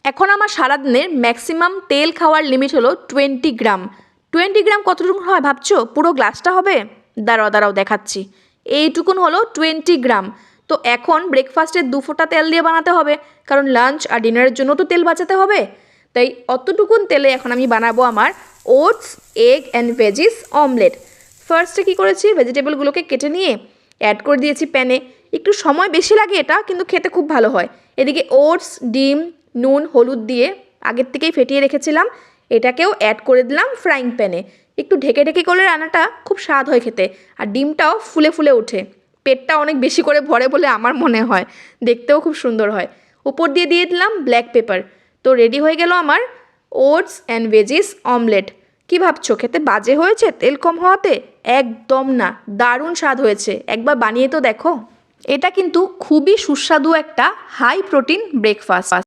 এখন আমার সারাদিনের ম্যাক্সিমাম তেল খাওয়ার লিমিট হলো 20 গ্রাম। 20 গ্রাম কতটুকু হয় ভাবছো? পুরো গ্লাসটা হবে? দাঁড়াও দাঁড়াও দেখাচ্ছি। এইটুকুন হলো 20 গ্রাম। তো এখন ব্রেকফাস্টে 2 ফোঁটা তেল দিয়ে বানাতে হবে, কারণ লাঞ্চ আর ডিনারের জন্য তো তেল বাঁচাতে হবে। তাই অতটুকুন তেলে এখন আমি বানাবো আমার oats, egg and veggies omelette. ফার্স্টে কী করেছি, ভেজিটেবলগুলোকে কেটে নিয়ে অ্যাড করে দিয়েছি প্যানে। একটু সময় বেশি লাগে এটা, কিন্তু খেতে খুব ভালো হয়। এদিকে ওটস, ডিম, নুন, হলুদ দিয়ে আগের থেকেই ফেটিয়ে রেখেছিলাম, এটাকেও অ্যাড করে দিলাম ফ্রাইং প্যানে। একটু ঢেকে ঢেকে করলে রান্নাটা খুব স্বাদ হয় খেতে, আর ডিমটাও ফুলে ফুলে ওঠে। পেটটা অনেক বেশি করে ভরে বলে আমার মনে হয়, দেখতেও খুব সুন্দর হয়। উপর দিয়ে দিয়ে দিলাম ব্ল্যাক পেপার। তো রেডি হয়ে গেল আমার ওটস অ্যান্ড ভেজিস অমলেট। কী ভাবছো, খেতে বাজে হয়েছে তেল কম হওয়াতে? একদম না, দারুণ স্বাদ হয়েছে, একবার বানিয়ে তো দেখো। এটা কিন্তু খুবই সুস্বাদু একটা হাই প্রোটিন ব্রেকফাস্ট।